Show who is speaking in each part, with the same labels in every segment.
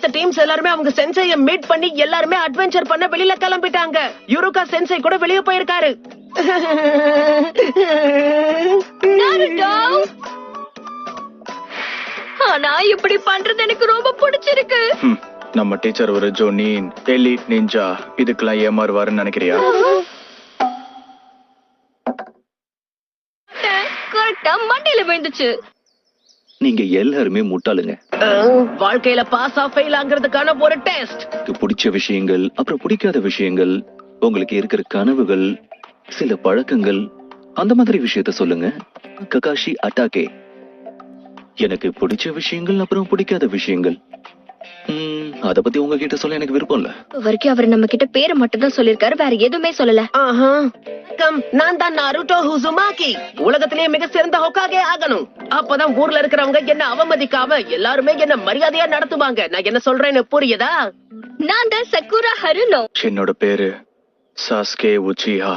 Speaker 1: மத்த டீம்ஸ் எல்லாருமே அவங்க சென்சைய மீட் பண்ணி எல்லாருமே அட்வென்ச்சர் பண்ண வெளியில கிளம்பிட்டாங்க. யுருகா சென்சை கூட வெளிய போயிருக்காரு.
Speaker 2: ஆனா இப்படி பண்றது எனக்கு ரொம்ப பிடிச்சிருக்கு.
Speaker 3: நம்ம டீச்சர் ஒரு ஜோனின் எலிட் நிஞ்சா, இதுக்கெல்லாம் ஏமாறுவாருன்னு நினைக்கிறியா?
Speaker 2: கரெக்டா மண்டையில விழுந்துச்சு.
Speaker 4: நீங்க எல்லாருமே முட்டாளுங்க.
Speaker 1: வாழ்க்கையில பாஸ் ஆ ஃபெயில் ஆகிறதுக்கான ஒரு டெஸ்ட்.
Speaker 4: பிடிச்ச விஷயங்கள், அப்புறம் பிடிக்காத விஷயங்கள், உங்களுக்கு இருக்கிற கனவுகள், சில பழக்கங்கள், அந்த மாதிரி விஷயத்த சொல்லுங்க. ககாஷி அட்டாகே. எனக்கு பிடிச்ச விஷயங்கள், அப்புறம் பிடிக்காத விஷயங்கள். அத பத்தி உங்ககிட்ட சொல்ல எனக்கு விருப்பம் இல்ல.
Speaker 2: வரைக்கும் அவர் நம்ம கிட்ட பேரை மட்டும் தான் சொல்லிருக்காரு, வேற எதுவுமே சொல்லல.
Speaker 1: நான் தான் நாருட்டோ உசுமாகி. உலகத்திலேயே மிக சிறந்த ஹோக்காகே ஆகணும். அப்பதான் ஊர்ல இருக்கிறவங்க என்ன அவமதிக்காம எல்லாருமே என்ன மரியாதையா நடத்துவாங்க. நான் என்ன சொல்றேன்னு புரியுதா?
Speaker 2: நான் தான் சக்குரா ஹருனோ.
Speaker 3: என்னோட பேரு சாஸ்கே உச்சிஹா.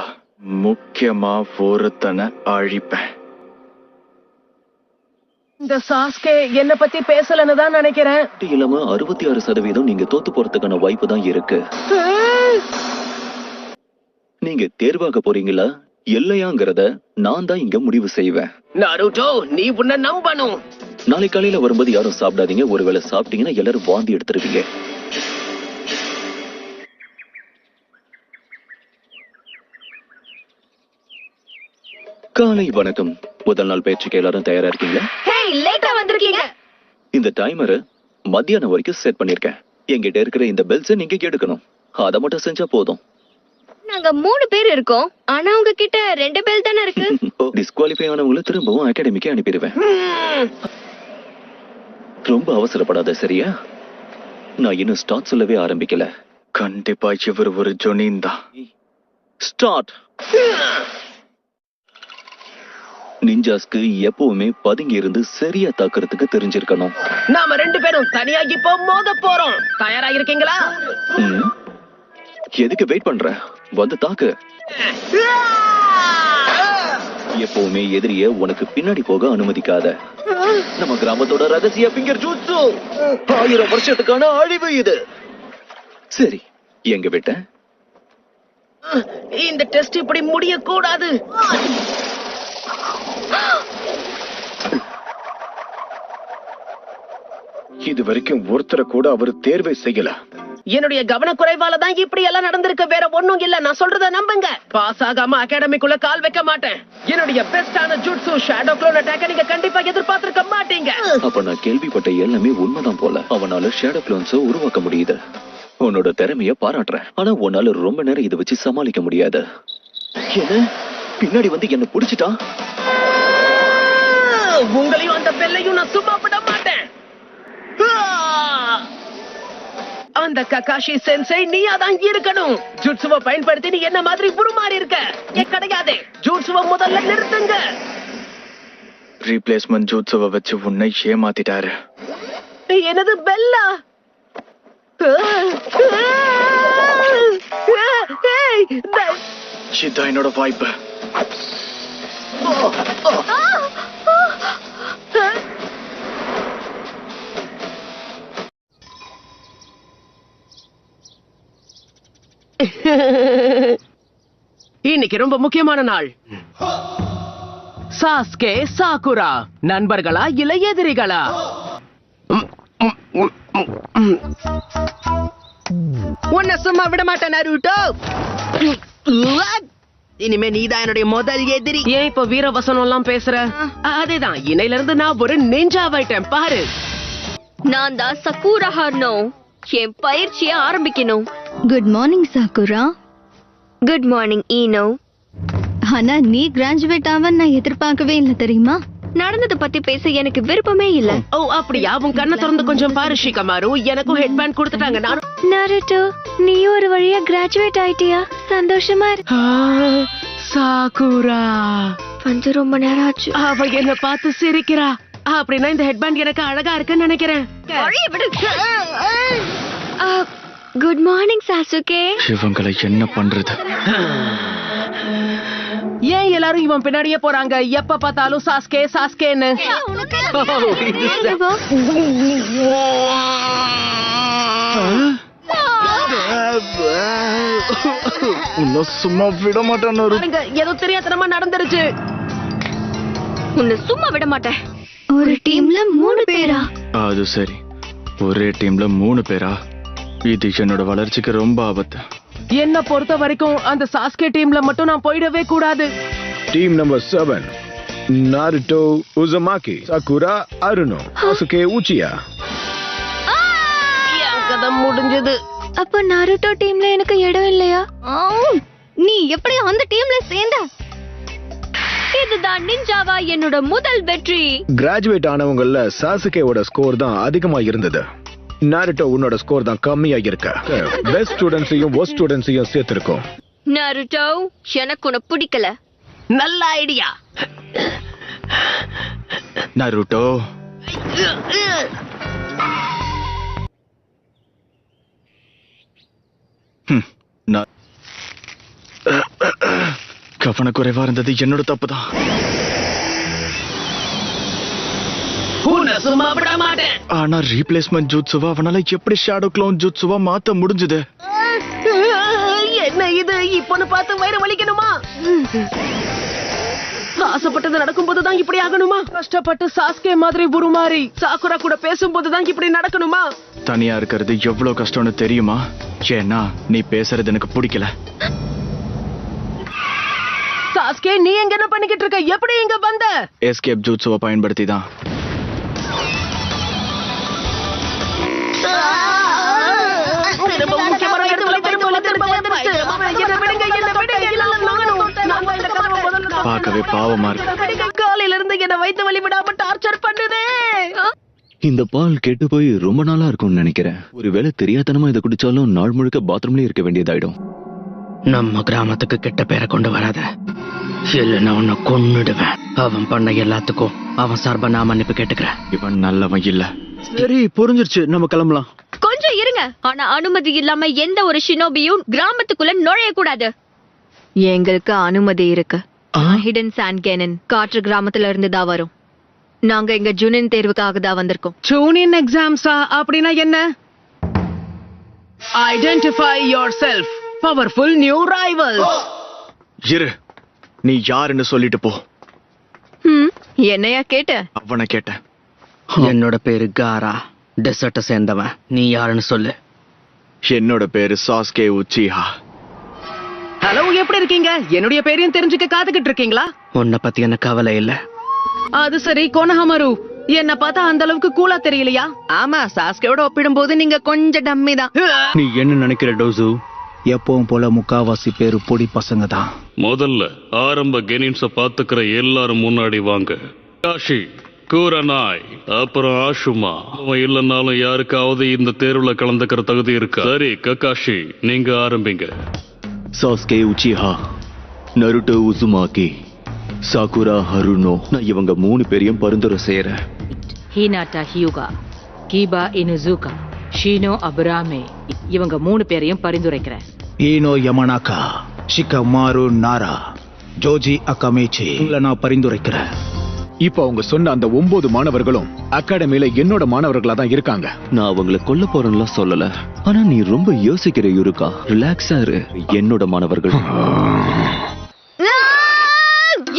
Speaker 3: முக்கியமா ஒருத்தனை அழிப்பேன்.
Speaker 1: இந்த சாஸ்கே என்ன பத்தி பேசலன்னு தான் நினைக்கிறேன்.
Speaker 4: இல்லாம 66% நீங்க தோத்து போறதுக்கான வாய்ப்பு தான் இருக்கு. நீங்க தேர்வாக போறீங்களா இல்லையாங்கிறத நான் தான் இங்க முடிவு செய்வேன்.
Speaker 1: நாருட்டோ, நீ உன்னை நம்பணும்.
Speaker 4: நாளை காலையில வரும்போது யாரும் சாப்பிடாதீங்க. ஒருவேளை சாப்பிட்டீங்கன்னா எல்லாரும் வாந்தி எடுத்துருவீங்க. காலை வணக்கம். முதல் நாள் பயிற்சிக்கு எல்லாரும் தயாரா இருக்கீங்களா?
Speaker 2: லேட்டா வந்திருக்கீங்க.
Speaker 4: இந்த டைமரை மத்தியானம் வரைக்கும் செட் பண்ணிருக்கேன். எங்கிட்ட இருக்கிற இந்த பெல்ஸை நீங்க எடுக்கணும். அதை மட்டும் செஞ்சா போதும்.
Speaker 2: நாங்க 3 பேர் இருக்கோம், ஆனா உங்ககிட்ட 2 பெல் தானே இருக்கு.
Speaker 4: டிஸ்குவாலிஃபை ஆனவங்களை திரும்பவும் அகாடமிக்கு அனுப்பிடுவேன். ரொம்ப அவசரப்படாத, சரியா? நான் இன்னும் ஸ்டார்ட் சொல்லவே ஆரம்பிக்கல.
Speaker 3: கண்டிப்பா இவர் ஒரு ஜோனின் தான்.
Speaker 4: ஸ்டார்ட். நிஞ்சாஸ்க்கு எப்பவுமே பதுங்கி இருந்து சரியா தாக்குறதுக்கு தெரிஞ்சிருக்கணும்.
Speaker 1: நாம 2 பேரும் தனியாகி இப்போ மோத போறோம். தயாரா இருக்கீங்களா?
Speaker 4: எதுக்கு வெயிட் பண்ற? வந்து தாக்கு. எப்பவுமே எதிரிய உனக்கு பின்னாடி போக அனுமதிக்காத. நம்ம கிராமத்தோட ரகசிய பிங்கர் ஜூட்சு. 1000 வருஷத்துக்கான அழிவு இது. சரி, எங்க விட்ட?
Speaker 1: இந்த டெஸ்ட் இப்படி முடிய கூடாது.
Speaker 3: இது வரைக்கும் ஒருத்தரை கூட அவர் தேர்வை செய்யல.
Speaker 1: என்னுடைய கவனக்குறைவால தான் இப்படி எல்லாம் நடந்திருக்கு, வேற ஒண்ணும் இல்ல. நான் சொல்றத நம்புங்க. பாஸ் ஆகாம அகாடமிக்குள்ள கால் வைக்க மாட்டேன். என்னுடைய பெஸ்டான ஜுட்சு ஷேடோ க்ளோன் அட்டாக்க நீங்க கண்டிப்பா எதிர்பார்த்திருக்க மாட்டீங்க.
Speaker 4: அப்ப நான் கேள்விப்பட்ட எல்லாமே உண்மைதான் போல. அவனால ஷேடோ க்ளோன்ஸ உருவாக்க முடியுது. உன்னோட திறமைய பாராட்டுறேன். ஆனா உன்னால ரொம்ப நேரம் இதை வச்சு சமாளிக்க முடியாது. என்ன பின்னாடி வந்து என்ன புடிச்சிட்டா?
Speaker 1: உங்களையும் அந்த பெல்லையும் நான் சும்மா விட மாட்டேன். அந்த ககாஷி சென்சை நீயா தான் இருக்கணும். ஜுட்சுவை பயன்படுத்தி நீ என்ன மாதிரி உருமாறி இருக்க. கிடையாது. ஜுட்சுவை முதல்ல நிறுத்துங்க.
Speaker 3: ரீப்ளேஸ்மெண்ட் ஜூட்சுவை வச்சு உன்னை ஏமாத்திட்டாரு.
Speaker 1: எனது பெல்லா.
Speaker 3: இதான் என்னோட வாய்ப்பு.
Speaker 1: இன்னைக்கு ரொம்ப முக்கியமான நாள். சாஸ்கே சாகுரா நண்பர்களா இல்ல எதிரிகளா? உன்னை சும்மா விட மாட்டேன் நாருட்டோ. இனிமே நீதான் என்னுடைய முதல் எதிரி. ஏன் இப்ப வீரவசனம் எல்லாம் பேசுற? அதேதான், இன்னையில இருந்து நான் ஒரு நிஞ்சாவாயிட்டேன் பாரு.
Speaker 2: நான் தான் சக்குரா ஹருனோ. என் பயிற்சியை ஆரம்பிக்கணும்.
Speaker 5: Good morning Sakura.
Speaker 2: Good morning Ino.
Speaker 5: ஆனா நீ கிராஜுவேட் ஆவன்னு நான் எதிர்பார்க்கவே இல்லை, தெரியுமா?
Speaker 2: நடந்தத பத்தி பேச எனக்கு விருப்பமே இல்ல.
Speaker 1: ஓ அப்படியா? உன் கண்ணை திறந்து கொஞ்சம் பாரு ஷிகமாரு. எனக்கும் ஹெட்பேண்ட் கொடுத்துட்டாங்க.
Speaker 5: நாருட்டோ, நீ ஒரு வழியா கிராஜுவேட் ஆயிட்டியா? சந்தோஷமா இருக்கு.
Speaker 1: சாகுரா
Speaker 2: வந்து ரொம்ப நேரம் ஆச்சு.
Speaker 1: அவ என்ன பார்த்து சிரிக்கிறா. அப்படின்னா இந்த ஹெட்பேண்ட் எனக்கு அழகா இருக்குன்னு நினைக்கிறேன்.
Speaker 2: Good morning Sasuke.
Speaker 3: இவங்களை என்ன பண்றது?
Speaker 1: ஏன் எல்லாரும் இவன் பின்னாடியே போறாங்க? எப்ப பார்த்தாலும் சாஸ்கே சாஸ்கேன்னு.
Speaker 3: உன்னை சும்மா விட மாட்டேன்
Speaker 1: பாருங்க, ஏதோ தெரியாதனமா நடந்துருச்சு.
Speaker 2: உன்னை சும்மா விட மாட்டேன்.
Speaker 5: ஒரு டீம்ல 3 பேரா?
Speaker 3: அது சரி, ஒரே டீம்ல 3 பேரா? இது என்னோட வளர்ச்சிக்கு ரொம்ப ஆபத்து.
Speaker 1: என்ன பொறுத்த வரைக்கும் அந்த சாஸ்கே டீம்ல மட்டும் நான் போயிடவே கூடாது.
Speaker 6: Team number 7 Naruto, Uzumaki, Sakura, Haruno, Sasuke, Uchiha.
Speaker 1: என் கதை முடிஞ்சது.
Speaker 5: அப்ப நாருட்டோ டீம்ல எனக்கு இடம் இல்லையா?
Speaker 2: நீ எப்படி அந்த டீம்ல சேர்ந்த? இதுதான் நிஞ்சாவா என்னோட முதல் வெற்றி.
Speaker 6: கிராஜுவேட் ஆனவங்கல்ல சாசுகேவோட ஸ்கோர் தான் அதிகமா இருந்தது. நாருட்டோ உன்னோட ஸ்கோர் தான் கம்மியா இருக்க. பெஸ்ட் ஸ்டூடண்ட்ஸையும் ஒஸ்ட் ஸ்டூடண்ட்ஸையும் சேர்த்திருக்கோம்.
Speaker 2: நருட்டோ, எனக்கு உன்னை பிடிக்கல.
Speaker 1: நல்ல ஐடியா.
Speaker 3: நருட்டோ, கவனக்குறைவா இருந்தது என்னோட தப்புதான்.
Speaker 1: உன்னை சும்மா விட மாட்டேன்.
Speaker 3: ஆனா ரீப்ளேஸ்மெண்ட் ஜூட்சுவா அவனால எப்படி ஷேடோ க்ளோன் ஜூட்சுவா மாத்த முடிஞ்சது?
Speaker 1: என்ன இது? இப்பன்னு பார்த்து வயிறு வலிக்கணுமா? ஆசைப்பட்டது நடக்கும் போதுதான் இப்படி ஆகணுமா? கஷ்டப்பட்டு சாஸ்கே மாதிரி உருமாறி சாக்குரா கூட பேசும்போதுதான் இப்படி நடக்கணுமா?
Speaker 3: தனியா இருக்கிறது எவ்வளவு கஷ்டம்னு தெரியுமா? ஏன்னா நீ பேசுறது எனக்கு பிடிக்கல.
Speaker 1: சாஸ்கே, நீ எங்க என்ன பண்ணிக்கிட்டு இருக்க? எப்படி இங்க வந்த?
Speaker 3: எஸ்கேப் ஜூட்சுவை பயன்படுத்தி தான். பார்க்கவே பாவமா இருக்கு.
Speaker 1: காலையில இருந்து என்ன வயித்து வலி விடாம டார்ச்சர் பண்ணுதே.
Speaker 4: இந்த பால் கெட்டு போய் ரொம்ப நாளா இருக்கும்னு நினைக்கிறேன். ஒருவேளை தெரியாதனமா இதை குடிச்சாலும் நாள் முழுக்க பாத்ரூம்லயே இருக்க வேண்டியதாயிடும்.
Speaker 1: நம்ம கிராமத்துக்கு கெட்ட பேரை கொண்டு வராத, இல்லைன்னா உன்னை கொன்னுடுவேன். அவன் பண்ண எல்லாத்துக்கும் அவன் சார்பா நான் மன்னிப்பு கேட்டுக்கிறேன்.
Speaker 3: இவன் நல்லவன் இல்ல.
Speaker 7: சரி, புரிஞ்சிருச்சு, நம்ம கிளம்பலாம்.
Speaker 2: கொஞ்சம் இருங்க. ஆனா அனுமதி இல்லாம எந்த ஒரு ஷினோபியும் கிராமத்துக்குள்ள நுழைய கூடாது.
Speaker 8: எங்களுக்கு அனுமதி இருக்கு. ஹிடன் சாண்ட் கேனன் காற்று கிராமத்துல இருந்து தான் வரும். நாங்க இங்க ஜூனியர் தேர்வுக்காக தான் வந்திருக்கோம்.
Speaker 1: ஜூனியர் எக்ஸாம்ஸா? அப்படின்னா என்ன? Identify yourself. Powerful new rivals.
Speaker 3: இரு, நீ யாருன்னு சொல்லிட்டு போ.
Speaker 8: என்னையா கேட்ட?
Speaker 3: அவனை கேட்டேன்.
Speaker 1: என்னோட பேரு காரா, டெசர்ட்டை சேர்ந்தவன். நீ யாருன்னு சொல்லு.
Speaker 3: என்னோட பேரு சாஸ்கே உச்சிஹா.
Speaker 1: ஹலோ, எப்படி இருக்கீங்க? என்னுடைய பேரையும் தெரிஞ்சுக்க காத்துக்கிட்டு இருக்கீங்களா? உன்னை பத்தி எனக்கு கவலை இல்ல. அது சரி, கொனஹமரு, என்ன பார்த்தா அந்த அளவுக்கு கூலா தெரியலையா? ஆமா, சாஸ்கேவோட ஒப்பிடும்போது நீங்க கொஞ்சம் டம்மி தான்.
Speaker 7: நீ என்ன நினைக்கிற டோசு? எப்பவும் போல முக்காவாசி பேரு பொடி பசங்க தான்.
Speaker 9: முதல்ல ஆரம்ப கெனின்ஸ பாத்துக்கிற எல்லாரும் முன்னாடி வாங்க. காஷி, கூரனாய், அப்புறம் ஆஷுமா. அவன் இல்லைன்னாலும் யாருக்காவது இந்த தேர்வுல கலந்துக்கிற தகுதி இருக்கா? சரி ககாஷி, நீங்க ஆரம்பிங்க.
Speaker 4: Sasuke Uchiha, Naruto Uzumaki, Sakura Haruno. நான் இவங்க 3 பேரையும் பரிந்துரை செய்யறேன்.
Speaker 10: ஹினாட்டா ஹியூகா, கீபா இனுசுகா, ஷீனோ அபுராமே, இவங்க 3 பேரையும் பரிந்துரைக்கிறேன்.
Speaker 7: ஈனோ யமனாக்கா, ஷிகமாரு நாரா, ஜோஜி அகமேச்சி, உங்களை நான் பரிந்துரைக்கிறேன்.
Speaker 6: இப்ப அவங்க சொன்ன அந்த 9 மாணவர்களும் அகாடமியில என்னோட மாணவர்களா தான் இருக்காங்க.
Speaker 4: நான் அவங்கள கொல்ல போறேன்லாம் சொல்லல. ஆனா நீ ரொம்ப யோசிக்கிற யுருக்கா. ரிலாக்ஸா இரு. என்னோட மாணவர்கள்.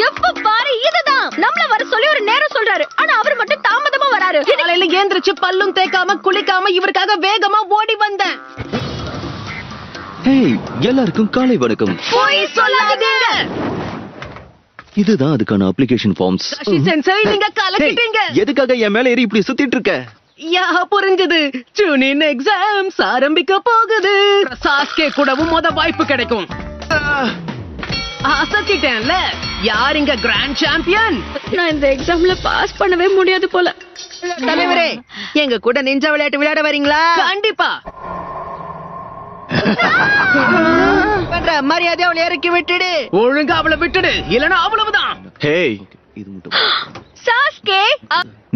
Speaker 2: எப்ப பாரு இதுதான். நம்மள வர சொல்லி ஒரு நேரம் சொல்றாரு, ஆனா அவர் மட்டும் தாமதமா வராரு.
Speaker 1: காலையில ஏந்திரிச்சு பல்லும் தேய்க்காம குளிக்காம இவருக்காக வேகமா ஓடி வந்தேன்.
Speaker 4: ஹேய், எல்லாருக்கும் காலை வணக்கம்.
Speaker 1: போய் சொல்லாதீங்க.
Speaker 4: இதுதான் அதுக்கான அப்ளிகேஷன் ஃபார்ம்ஸ்.
Speaker 1: சஷி சென்சை, நீங்க கலக்கிட்டீங்க.
Speaker 4: எதுக்காக என் மேல ஏறி இப்படி சுத்திட்டு இருக்க?
Speaker 1: யா, புரிஞ்சது. ஜூனியர் எக்ஸாம்ஸ் ஆரம்பிக்க போகுது. சாஸ்கே கூடவும் வாய்ப்பு கிடைக்கும். அசத்திட்டேன்ல. யார் இங்க கிராண்ட் சாம்பியன்?
Speaker 2: நான் இந்த எக்ஸாம்ல பாஸ் பண்ணவே முடியாது போல.
Speaker 1: தலைவரே, எங்க கூட நிஞ்சா விளையாட்டு விளையாட வரீங்களா? கண்டிப்பா. மரியாதை அவளை இறக்கி விட்டுடு. ஒழுங்கா அவளை விட்டுடு, இல்லனா அவ்வளவுதான்.
Speaker 3: ஹேய்,
Speaker 4: இது மட்டும்.
Speaker 2: சாஸ்கே,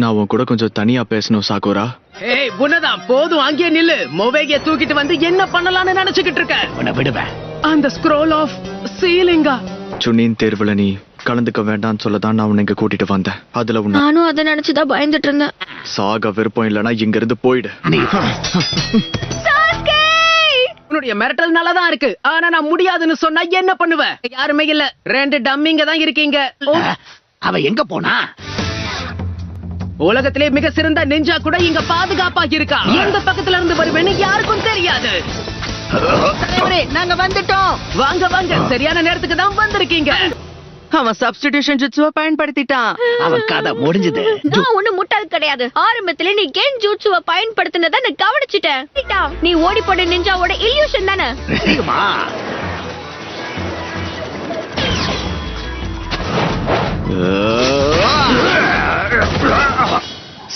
Speaker 3: நான் உன் கூட கொஞ்சம் தனியா பேசணும் சாகுரா.
Speaker 1: ஏய், உன்னதான் போதும், அங்கேயே நில்லு. மொபைலிய தூக்கிட்டு வந்து என்ன பண்ணலாம்னு நினைச்சுக்கிட்டு இருக்க?
Speaker 7: உன்னை விடுவேன்.
Speaker 1: அந்த ஸ்க்ரோல் ஆஃப் சீலிங்கா?
Speaker 3: சுனின் தேர்வுல நீ கலந்துக்க வேண்டாம்னு சொல்லதான் நான் உன்னை இங்க கூட்டிட்டு வந்தேன். அதுல உன்னை
Speaker 2: நானும் அதை நினைச்சுதான் பயந்துட்டு இருந்தேன்.
Speaker 3: சாக விருப்பம் இல்லனா இங்க இருந்து போயிடு.
Speaker 1: உன்னுடைய மிரட்டல் நல்லதான் இருக்கு, ஆனா நான் முடியாதுன்னு சொன்னா என்ன பண்ணுவ? யாருமே இல்ல, 2 டம்மிங்க தான் இருக்கீங்க.
Speaker 7: அவ எங்க போனா?
Speaker 1: உலகத்திலே மிக சிறந்த நிஞ்சா கூட இங்க பாதுகாப்பா இருக்கா. எந்த பக்கத்துல இருந்து வருவேன்னு யாருக்கும் தெரியாது. நாங்க வந்துட்டோம். வாங்க வாங்க, சரியான நேரத்துக்கு தான் வந்திருக்கீங்க. அவன் சப்ஸ்டிடியூஷன் ஜுட்சுவை பயன்படுத்திட்டான்.
Speaker 7: அவன் கதை முடிஞ்சது.
Speaker 2: நான் ஒண்ணு முட்டாள் கிடையாது. ஆரம்பத்துல நீ கேன் ஜூட்சுவை பயன்படுத்தினத நான் கவனிச்சிட்டேன். நீ ஓடி போட நிஞ்சாவோட இல்யூஷன் தானே.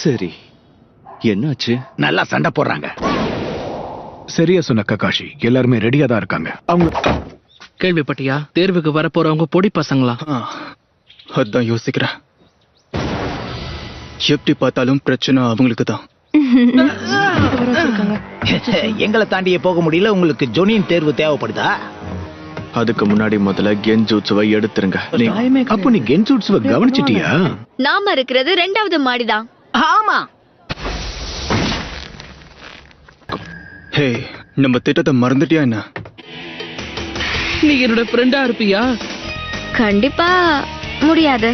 Speaker 4: சரி, என்னாச்சு?
Speaker 7: நல்லா சண்டை போடுறாங்க.
Speaker 6: சரியா சொன்ன ககாஷி, எல்லாருமே ரெடியா தான் இருக்காங்க. அவங்க
Speaker 1: கேள்விப்பட்டியா? தேர்வுக்கு வரப்போறவங்க பொடி பசங்களா?
Speaker 3: அதான் யோசிக்கிறேன். எப்படி பார்த்தாலும் பிரச்சனை அவங்களுக்கு தான்.
Speaker 7: எங்களை தாண்டியே போக முடியல. உங்களுக்கு ஜொனின் தேர்வு தேவைப்படுதா?
Speaker 3: அதுக்கு முன்னாடி முதல்ல கென்ஜூட்சுவை எடுத்துருங்க.
Speaker 6: அப்போ நீ கென்ஜூட்சுவை கவனிச்சிட்டியா?
Speaker 2: நாம இருக்கிறது 2வது மாடிதான்.
Speaker 1: ஆமா.
Speaker 3: ஹே, நம்ம திட்டத்தை மறந்துட்டியா என்ன?
Speaker 1: நீ என்னோட ஃப்ரெண்டா இருப்பியா?
Speaker 5: கண்டிப்பா முடியாது.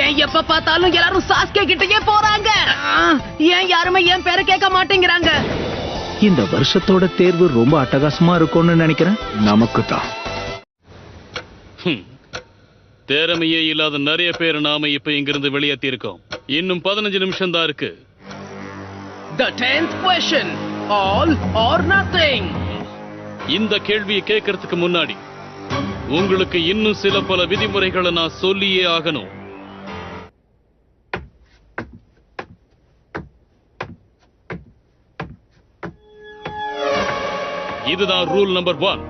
Speaker 1: ஏன் எப்ப பார்த்தாலும் எல்லாரும் சாஸ்கே கிட்டயே போறாங்க? ஏன் யாருமே என் பேரை கேட்க மாட்டேங்கிறாங்க?
Speaker 7: இந்த வருஷத்தோட தேர்வு ரொம்ப அட்டகாசமா இருக்கும்னு நினைக்கிறேன்.
Speaker 6: நமக்கு தான்.
Speaker 9: திறமையே இல்லாத நிறைய பேர் நாம இப்ப இங்கிருந்து வெளியேற்றி இருக்கோம். இன்னும் 15 நிமிஷம் தான் இருக்கு.
Speaker 1: The 10th question, all or nothing.
Speaker 9: இந்த கேள்வியை கேட்கறதுக்கு முன்னாடி உங்களுக்கு இன்னும் சில பல விதிமுறைகளை நான் சொல்லியே ஆகணும். இதுதான் ரூல் நம்பர் 1.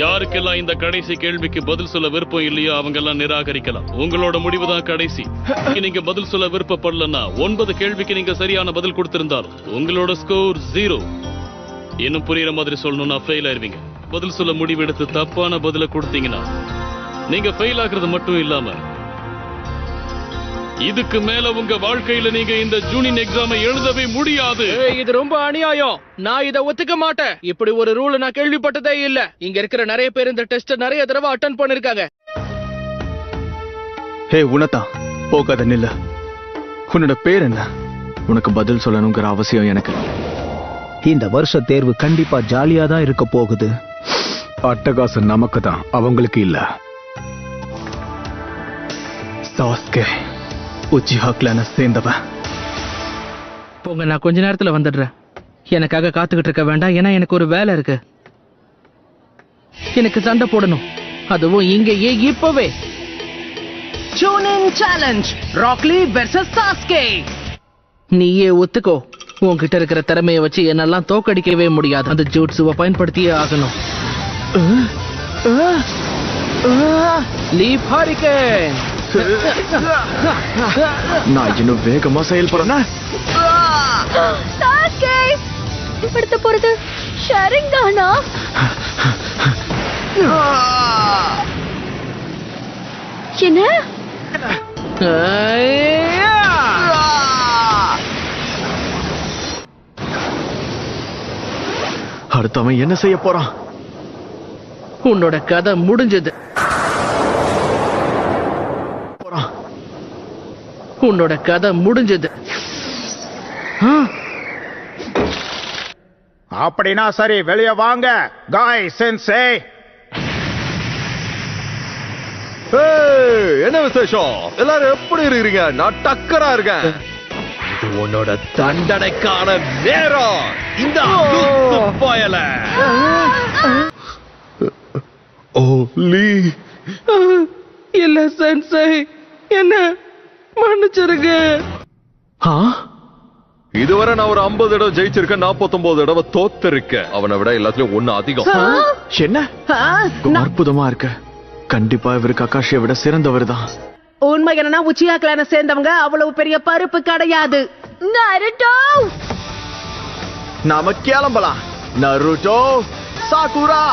Speaker 9: யாருக்கெல்லாம் இந்த கடைசி கேள்விக்கு பதில் சொல்ல விருப்பம் இல்லையோ அவங்க எல்லாம் நிராகரிக்கலாம். உங்களோட முடிவு தான் கடைசி. நீங்க பதில் சொல்ல விருப்பப்படலன்னா 9 கேள்விக்கு நீங்க சரியான பதில் கொடுத்திருந்தாலும் உங்களோட ஸ்கோர் 0. இன்னும் புரியுற மாதிரி சொல்லணும்னா ஃபெயில் ஆயிருவீங்க. பதில் சொல்ல முடிவெடுத்து தப்பான பதில கொடுத்தீங்கன்னா நீங்க ஃபெயில் ஆகுறது மட்டும் இல்லாம இதுக்கு மேல உங்க வாழ்க்கையில நீங்க இந்த ஜூனியர் எக்ஸாமை எழுதவே முடியாது.
Speaker 1: இது ரொம்ப அநியாயம். நான் இத ஒத்துக்க மாட்டேன். இப்படி ஒரு ரூல் நான் கேள்விப்பட்டதே இல்ல. இங்க இருக்கிற நிறைய பேர் இந்த டெஸ்ட் நிறைய தடவை அட்டெண்ட் பண்ணிருக்காங்க.
Speaker 3: ஹே உனதா, போகாத நில்ல. உன்னோட பேர் என்ன? உனக்கு பதில் சொல்லணுங்கிற அவசியம் எனக்கு.
Speaker 7: இந்த வருஷ தேர்வு கண்டிப்பா ஜாலியா தான் இருக்க போகுது.
Speaker 6: அட்டகாசம் நமக்கு தான், அவங்களுக்கு இல்ல.
Speaker 3: சாஸ்கே உச்சிஹா கிளான சேர்ந்தவன்.
Speaker 1: போங்க, நான் கொஞ்ச நேரத்துல வந்துடுறேன். எனக்காக காத்துக்கிட்டு இருக்க வேண்டாம், ஏன்னா எனக்கு ஒரு வேலை இருக்கு. எனக்கு சண்டை போடணும், அதுவும் இங்கேயே இப்பவே. Challenge Rock Lee versus Sasuke. நீயே ஒத்துக்கோ, உன்கிட்ட இருக்கிற திறமையை வச்சு என்னெல்லாம் தோக்கடிக்கவே முடியாது. அந்த ஜூட்சுவை பயன்படுத்தியே ஆகணும். Leap hurricane.
Speaker 3: நான் இன்னும் வேகமா செயல்படுறேன்.
Speaker 2: படுத்த போறது ஷரிங்கானா? என்ன?
Speaker 3: அடுத்தவன் என்ன செய்ய போறான்?
Speaker 1: உன்னோட கதை முடிஞ்சது. உன்னோட கதை முடிஞ்சது.
Speaker 7: அப்படின்னா சரி, வெளியே வாங்க காய் சென்சே.
Speaker 3: என்ன விசேஷம்? எல்லாரும் எப்படி இருக்கீங்க? நான் டக்கரா இருக்கேன்.
Speaker 6: இது உன்னோட தண்டனைக்கான நேரம். இந்த பயல
Speaker 1: இல்ல சென்சை, என்ன மன்னிச்சிருங்க.
Speaker 11: இதுவரை நான் ஒரு 50 தடவை ஜெயிச்சிருக்கேன், 49 தடவை தோத்திருக்கேன். அவனை விட எல்லாத்துலயும் 1 அதிகம்.
Speaker 3: என்ன அற்புதமா இருக்கு. கண்டிப்பா இவரு ககாஷியை விட சிறந்தவர் தான்.
Speaker 1: உண்மை என்னன்னா உச்சியா கிளான சேர்ந்தவங்க அவ்வளவு பெரிய பருப்பு கிடையாது.
Speaker 2: நருட்டோ,
Speaker 3: நாம கிளம்பலாம். Naruto, Sakura.